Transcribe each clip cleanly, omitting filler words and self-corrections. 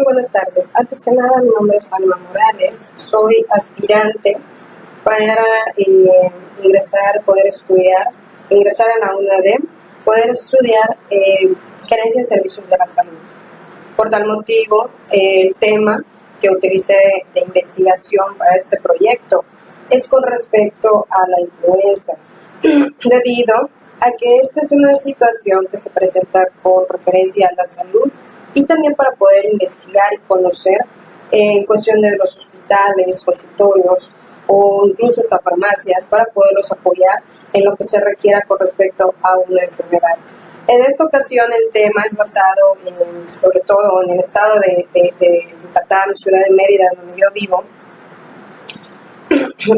buenas tardes. Antes que nada, mi nombre es Alma Morales. Soy aspirante para ingresar a la UNADEM, poder estudiar gerencia en servicios de la salud. Por tal motivo, el tema que utilicé de investigación para este proyecto es con respecto a la influenza, debido a que esta es una situación que se presenta con referencia a la salud y también para poder investigar y conocer en cuestión de los hospitales, consultorios o incluso hasta farmacias para poderlos apoyar en lo que se requiera con respecto a una enfermedad. En esta ocasión el tema es basado sobre todo en el estado de Yucatán, ciudad de Mérida, donde yo vivo.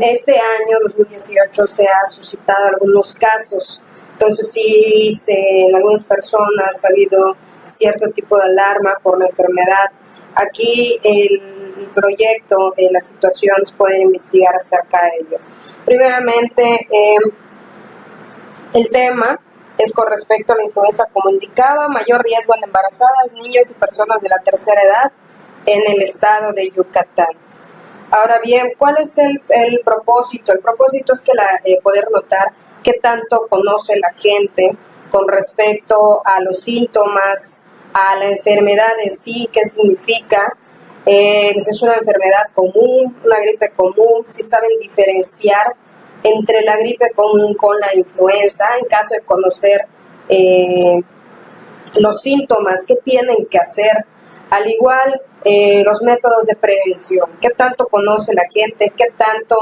Este año, 2018, se ha suscitado algunos casos. Entonces sí, en algunas personas ha habido cierto tipo de alarma por la enfermedad. Aquí el proyecto, las situaciones pueden investigar acerca de ello. Primeramente, el tema es con respecto a la influenza, como indicaba, mayor riesgo en embarazadas, niños y personas de la tercera edad en el estado de Yucatán. Ahora bien, ¿cuál es el propósito? El propósito es que poder notar qué tanto conoce la gente con respecto a los síntomas, a la enfermedad en sí, qué significa. Es una enfermedad común, una gripe común, si saben diferenciar entre la gripe común con la influenza, en caso de conocer los síntomas, qué tienen que hacer, al igual los métodos de prevención, qué tanto conoce la gente, qué tanto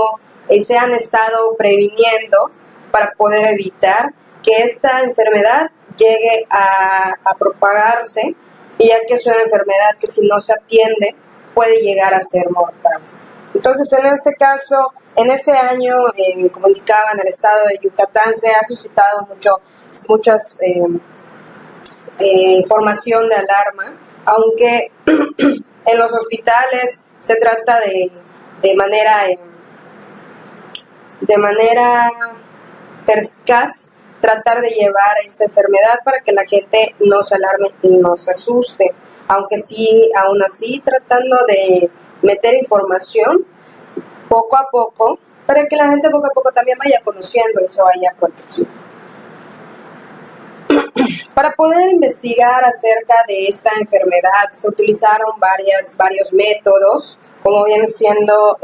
se han estado previniendo para poder evitar que esta enfermedad llegue a propagarse, y ya que es una enfermedad que si no se atiende puede llegar a ser mortal. Entonces, en este caso, en este año, como indicaba, en el estado de Yucatán se ha suscitado muchas información de alarma, aunque en los hospitales se trata de manera perspicaz tratar de llevar esta enfermedad para que la gente no se alarme y no se asuste, aunque sí, aún así, tratando de meter información poco a poco, para que la gente poco a poco también vaya conociendo y se vaya protegiendo. Para poder investigar acerca de esta enfermedad se utilizaron varios métodos, como vienen siendo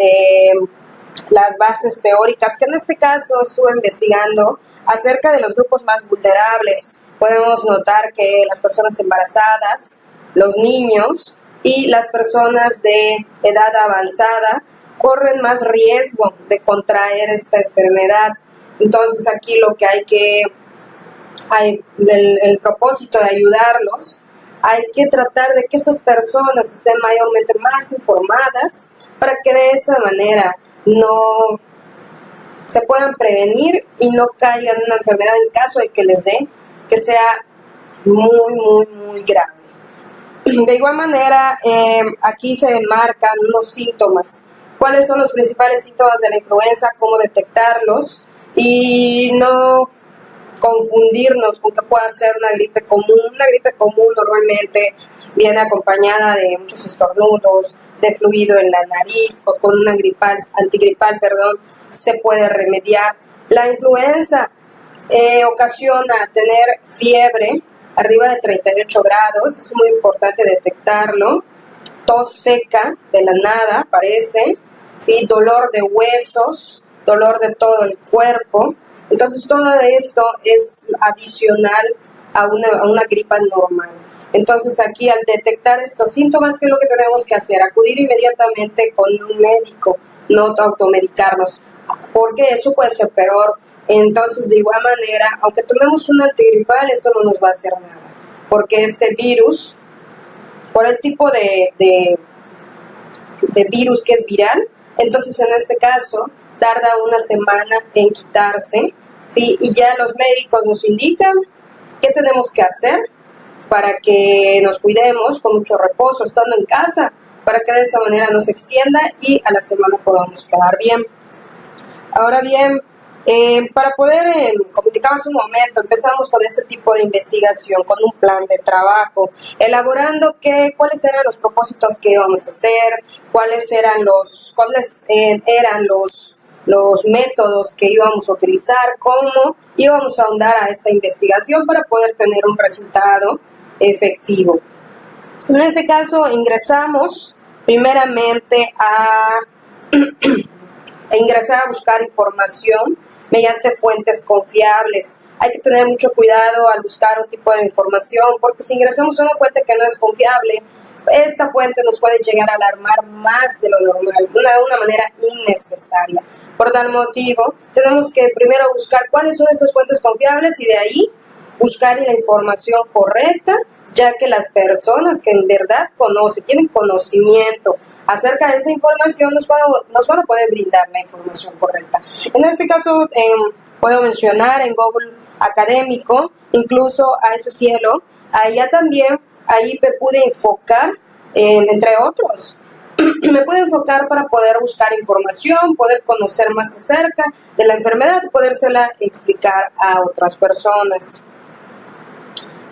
las bases teóricas, que en este caso estuve investigando acerca de los grupos más vulnerables. Podemos notar que las personas embarazadas, los niños y las personas de edad avanzada corren más riesgo de contraer esta enfermedad. Entonces aquí lo que el propósito de ayudarlos, hay que tratar de que estas personas estén mayormente más informadas para que de esa manera no se puedan prevenir y no caigan en una enfermedad en caso de que les dé, que sea muy grave. De igual manera, aquí se enmarcan unos síntomas. ¿Cuáles son los principales síntomas de la influenza? ¿Cómo detectarlos? Y no confundirnos con que pueda ser una gripe común. Una gripe común normalmente viene acompañada de muchos estornudos, de fluido en la nariz, con un antigripal, se puede remediar. La influenza ocasiona tener fiebre arriba de 38 grados, es muy importante detectarlo, tos seca de la nada aparece, ¿sí? Dolor de huesos, dolor de todo el cuerpo. Entonces todo esto es adicional a una gripa normal. Entonces aquí al detectar estos síntomas, ¿qué es lo que tenemos que hacer? Acudir inmediatamente con un médico, no automedicarnos, porque eso puede ser peor. Entonces, de igual manera, aunque tomemos un antigripal, eso no nos va a hacer nada, porque este virus, por el tipo de virus que es viral, entonces en este caso tarda una semana en quitarse, ¿sí? Y ya los médicos nos indican qué tenemos que hacer para que nos cuidemos con mucho reposo, estando en casa, para que de esa manera no se extienda y a la semana podamos quedar bien. Ahora bien, Para poder, como indicaba hace un momento, empezamos con este tipo de investigación, con un plan de trabajo, elaborando cuáles eran los propósitos que íbamos a hacer, cuáles eran los métodos que íbamos a utilizar, cómo íbamos a ahondar a esta investigación para poder tener un resultado efectivo. En este caso, ingresamos primeramente a ingresar a buscar información mediante fuentes confiables. Hay que tener mucho cuidado al buscar un tipo de información, porque si ingresamos a una fuente que no es confiable, esta fuente nos puede llegar a alarmar más de lo normal, de una manera innecesaria. Por tal motivo, tenemos que primero buscar cuáles son estas fuentes confiables y de ahí buscar la información correcta, ya que las personas que en verdad conocen, tienen conocimiento acerca de esta información, nos van a poder brindar la información correcta. En este caso, puedo mencionar en Google Académico, incluso a ese cielo, ahí me pude enfocar, entre otros, me pude enfocar para poder buscar información, poder conocer más acerca de la enfermedad y podérsela explicar a otras personas.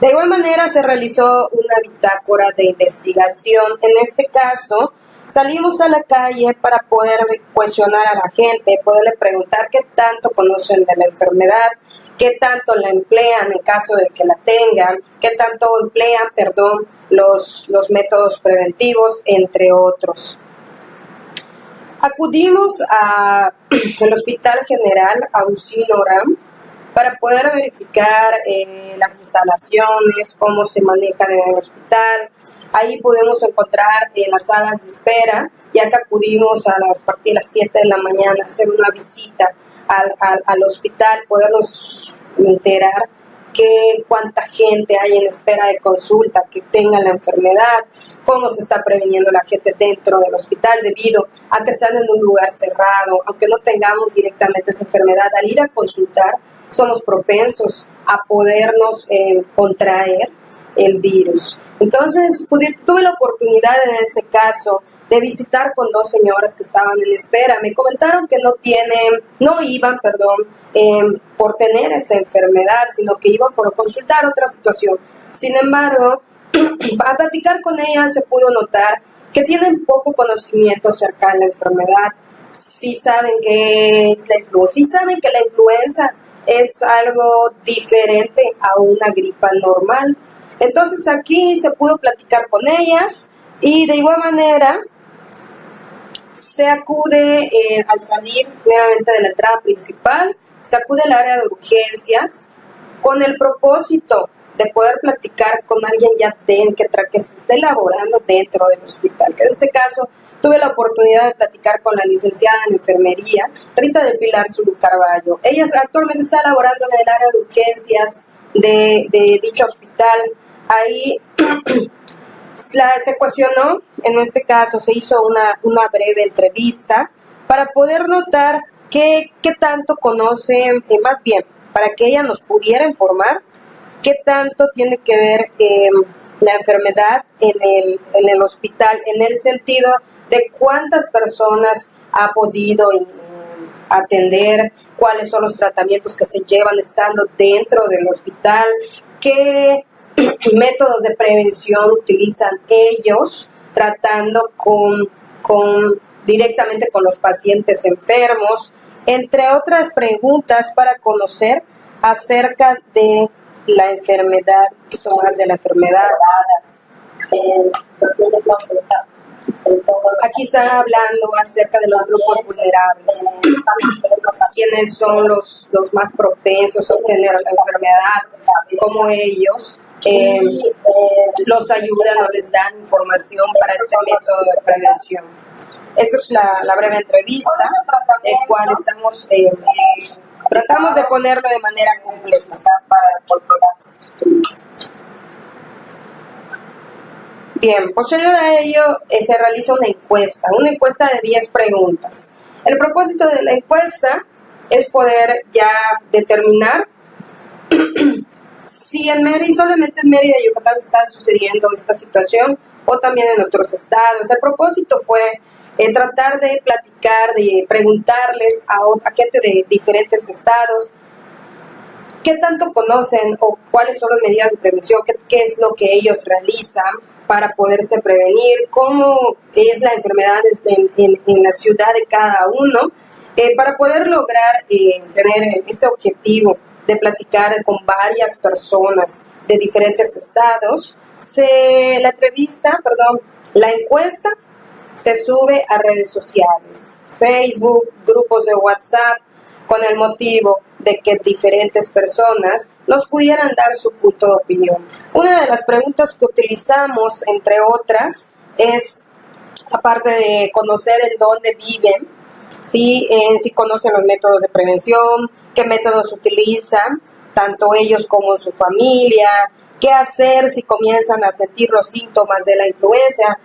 De igual manera se realizó una bitácora de investigación. En este caso, salimos a la calle para poder cuestionar a la gente, poderle preguntar qué tanto conocen de la enfermedad, qué tanto la emplean en caso de que la tengan, qué tanto emplean, los métodos preventivos, entre otros. Acudimos al Hospital General Agustín Oram para poder verificar las instalaciones, cómo se manejan en el hospital. Ahí podemos encontrar las salas de espera, ya que acudimos a partir de las 7 de la mañana a hacer una visita al hospital, podernos enterar cuánta gente hay en espera de consulta, que tenga la enfermedad, cómo se está previniendo la gente dentro del hospital debido a que están en un lugar cerrado. Aunque no tengamos directamente esa enfermedad, al ir a consultar somos propensos a podernos contraer el virus. Entonces tuve la oportunidad en este caso de visitar con 2 señoras que estaban en espera. Me comentaron que no iban por tener esa enfermedad, sino que iban por consultar otra situación. Sin embargo, al platicar con ellas se pudo notar que tienen poco conocimiento acerca de la enfermedad. Sí saben que es la influenza, sí saben que la influenza es algo diferente a una gripa normal. Entonces aquí se pudo platicar con ellas y de igual manera se acude al salir meramente de la entrada principal, se acude al área de urgencias con el propósito de poder platicar con alguien que se esté elaborando dentro del hospital, que en este caso tuve la oportunidad de platicar con la licenciada en enfermería, Rita del Pilar Zulu Carballo. Ella actualmente está elaborando en el área de urgencias de dicho hospital. Ahí se cuestionó, en este caso se hizo una breve entrevista para poder notar qué tanto conoce, más bien, para que ella nos pudiera informar qué tanto tiene que ver la enfermedad en el hospital, en el sentido de cuántas personas ha podido atender, cuáles son los tratamientos que se llevan estando dentro del hospital, qué métodos de prevención utilizan ellos tratando directamente con los pacientes enfermos, entre otras preguntas para conocer acerca de la enfermedad, un poquito más de la enfermedad. Aquí está hablando acerca de los grupos vulnerables, quienes son los más propensos a obtener la enfermedad, como ellos los ayudan o les dan información para este método de prevención. Esta es la breve entrevista, el cual tratamos de ponerlo de manera completa. Bien, posterior a ello se realiza una encuesta de 10 preguntas. El propósito de la encuesta es poder ya determinar si solamente en Mérida, Yucatán, está sucediendo esta situación o también en otros estados. El propósito fue tratar de platicar, de preguntarles a gente de diferentes estados qué tanto conocen o cuáles son las medidas de prevención, qué es lo que ellos realizan para poderse prevenir, cómo es la enfermedad en la ciudad de cada uno, para poder lograr tener este objetivo de platicar con varias personas de diferentes estados. La encuesta se sube a redes sociales, Facebook, grupos de WhatsApp, con el motivo de que diferentes personas nos pudieran dar su punto de opinión. Una de las preguntas que utilizamos, entre otras, es, aparte de conocer en dónde viven, si conocen los métodos de prevención, qué métodos utilizan, tanto ellos como su familia, qué hacer si comienzan a sentir los síntomas de la influenza,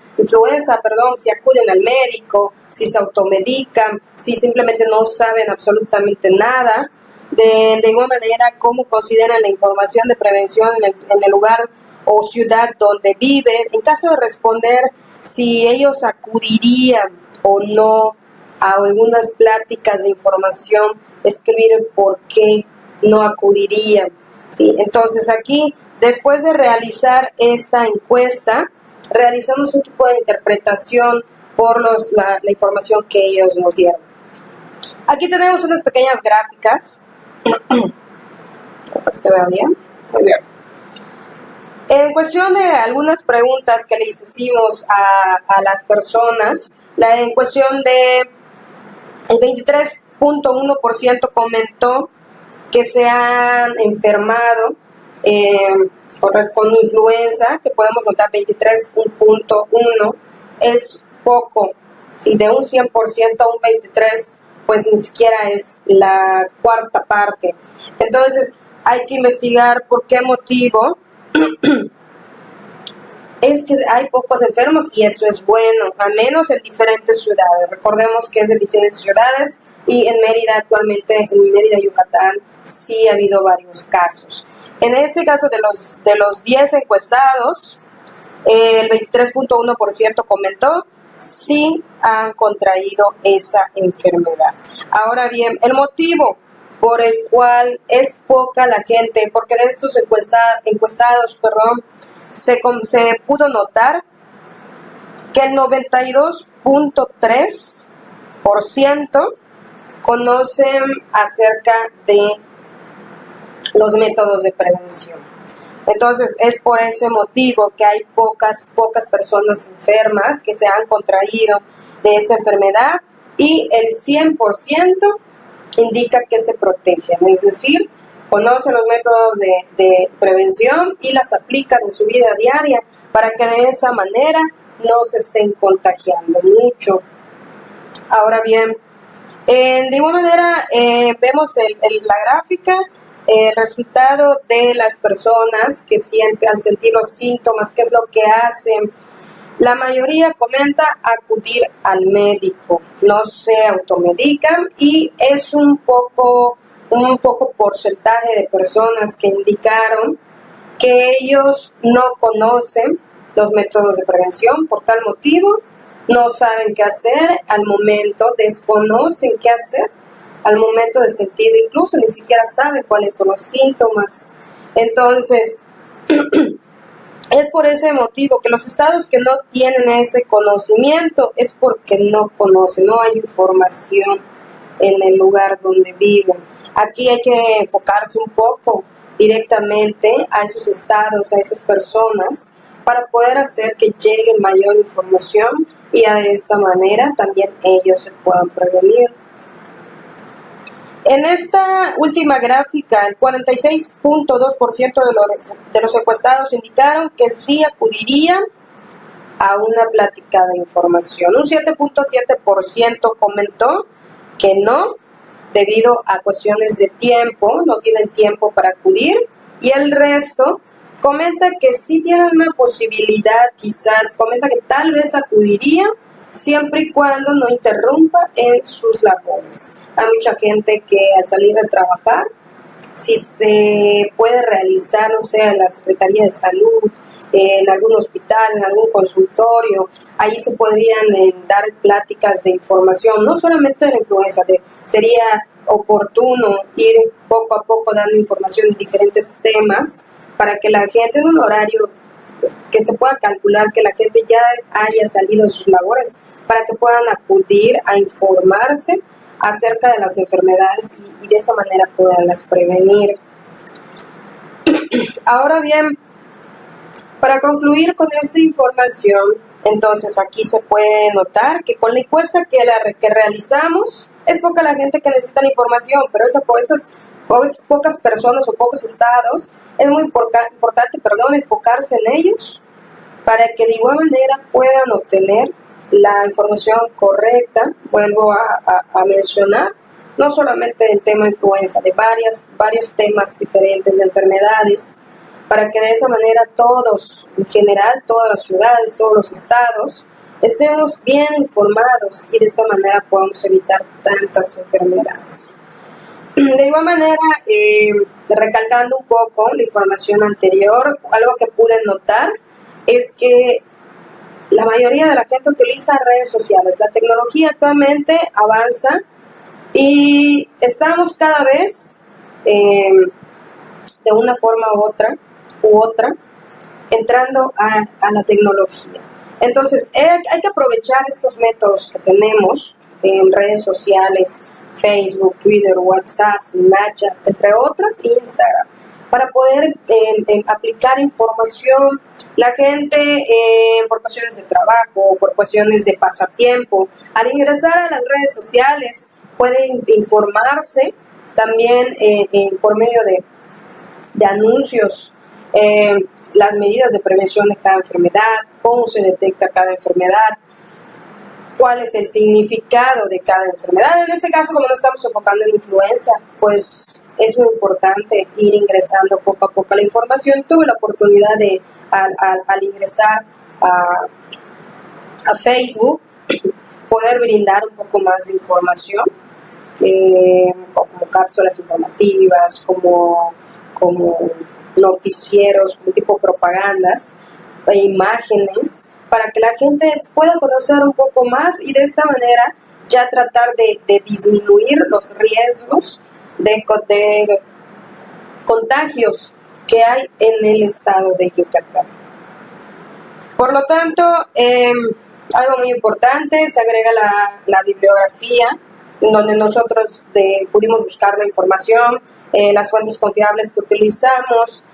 si acuden al médico, si se automedican, si simplemente no saben absolutamente nada. De igual manera, cómo consideran la información de prevención en el lugar o ciudad donde viven. En caso de responder si ellos acudirían o no a algunas pláticas de información, escribir por qué no acudirían. ¿Sí? Entonces aquí, después de realizar esta encuesta, realizamos un tipo de interpretación por la información que ellos nos dieron. Aquí tenemos unas pequeñas gráficas. Para que se vea bien. Muy bien. En cuestión de algunas preguntas que les hicimos a las personas, en cuestión de el 23.1% comentó que se han enfermado con influenza, que podemos notar 23.1 es poco, ¿sí? De un 100% a un 23%, pues ni siquiera es la cuarta parte. Entonces hay que investigar por qué motivo es que hay pocos enfermos, y eso es bueno, al menos en diferentes ciudades. Recordemos que es de diferentes ciudades, y en Mérida actualmente, en Mérida, Yucatán, sí ha habido varios casos. En este caso, de los 10 encuestados, el 23.1% comentó sí han contraído esa enfermedad. Ahora bien, el motivo por el cual es poca la gente, porque de estos encuestados, se pudo notar que el 92.3% conocen acerca de los métodos de prevención. Entonces, es por ese motivo que hay pocas personas enfermas que se han contraído de esta enfermedad, y el 100% indica que se protegen, es decir, conocen los métodos de prevención y las aplican en su vida diaria para que de esa manera no se estén contagiando mucho. Ahora bien, de igual manera vemos la gráfica, el resultado de las personas que al sentir los síntomas, qué es lo que hacen. La mayoría comenta acudir al médico, no se automedican, y es un poco porcentaje de personas que indicaron que ellos no conocen los métodos de prevención. Por tal motivo, no saben qué hacer al momento, desconocen qué hacer al momento de sentir, incluso ni siquiera saben cuáles son los síntomas. Entonces, es por ese motivo que los estados que no tienen ese conocimiento es porque no conocen, no hay información en el lugar donde viven. Aquí hay que enfocarse un poco directamente a esos estados, a esas personas, para poder hacer que llegue mayor información, y de esta manera también ellos se puedan prevenir. En esta última gráfica, el 46.2% de los encuestados indicaron que sí acudirían a una plática de información. Un 7.7% comentó que no, debido a cuestiones de tiempo, no tienen tiempo para acudir, y el resto comenta que sí tienen una posibilidad, comenta que tal vez acudiría siempre y cuando no interrumpa en sus labores. Hay mucha gente que al salir a trabajar, si se puede realizar, en la Secretaría de Salud, en algún hospital, en algún consultorio. Ahí se podrían dar pláticas de información, no solamente de la influenza, sería oportuno ir poco a poco dando información de diferentes temas para que la gente en un horario que se pueda calcular que la gente ya haya salido de sus labores, para que puedan acudir a informarse acerca de las enfermedades y de esa manera poderlas prevenir. Ahora bien, para concluir con esta información, entonces aquí se puede notar que con la encuesta que realizamos, es poca la gente que necesita la información, pero esas pocas personas o pocos estados, es muy importante enfocarse en ellos para que de igual manera puedan obtener la información correcta. Vuelvo a mencionar, no solamente el tema influenza, de varios temas diferentes de enfermedades, para que de esa manera todos, en general, todas las ciudades, todos los estados, estemos bien informados y de esa manera podamos evitar tantas enfermedades. De igual manera, recalcando un poco la información anterior, algo que pude notar es que la mayoría de la gente utiliza redes sociales. La tecnología actualmente avanza y estamos cada vez de una forma u otra entrando a la tecnología. Entonces, hay que aprovechar estos métodos que tenemos en redes sociales, Facebook, Twitter, WhatsApp, Snapchat, entre otras, Instagram, para poder aplicar información. La gente, por cuestiones de trabajo, por cuestiones de pasatiempo, al ingresar a las redes sociales, pueden informarse también por medio de anuncios, las medidas de prevención de cada enfermedad, cómo se detecta cada enfermedad, cuál es el significado de cada enfermedad. En este caso, como nos estamos enfocando en influenza, pues es muy importante ir ingresando poco a poco a la información. Tuve la oportunidad de, al ingresar a Facebook, poder brindar un poco más de información, como cápsulas informativas, como noticieros, como tipo propagandas, imágenes, para que la gente pueda conocer un poco más y de esta manera ya tratar de disminuir los riesgos de contagios que hay en el estado de Yucatán. Por lo tanto, algo muy importante, se agrega la bibliografía, en donde nosotros pudimos buscar la información, las fuentes confiables que utilizamos,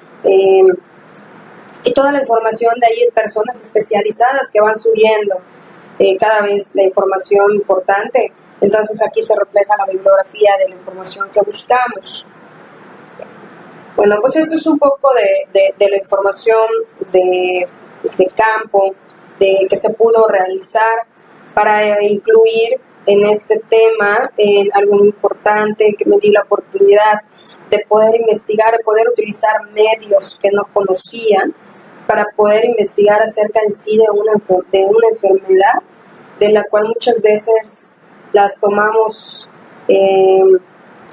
y toda la información de ahí en personas especializadas que van subiendo cada vez la información importante. Entonces aquí se refleja la bibliografía de la información que buscamos. Bueno, pues esto es un poco de la información de campo que se pudo realizar para incluir en este tema en algo muy importante, que me di la oportunidad de poder investigar, de poder utilizar medios que no conocían para poder investigar acerca en sí de una enfermedad de la cual muchas veces las tomamos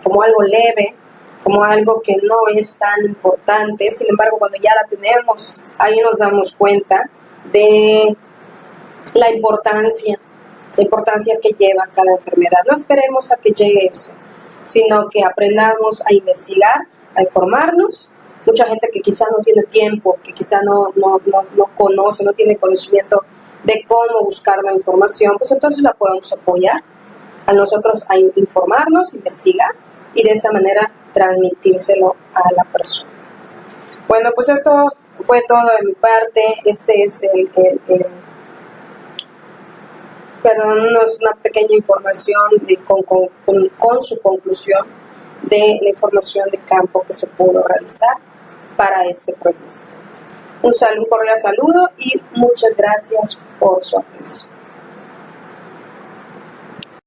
como algo leve, como algo que no es tan importante. Sin embargo, cuando ya la tenemos, ahí nos damos cuenta de la importancia que lleva cada enfermedad. No esperemos a que llegue eso, sino que aprendamos a investigar, a informarnos. Mucha gente que quizá no tiene tiempo, que quizá no conoce, no tiene conocimiento de cómo buscar la información, pues entonces la podemos apoyar a nosotros a informarnos, investigar y de esa manera transmitírselo a la persona. Bueno, pues esto fue todo de mi parte. Este es una pequeña información con su conclusión de la información de campo que se pudo realizar para este proyecto. Un cordial saludo y muchas gracias por su atención.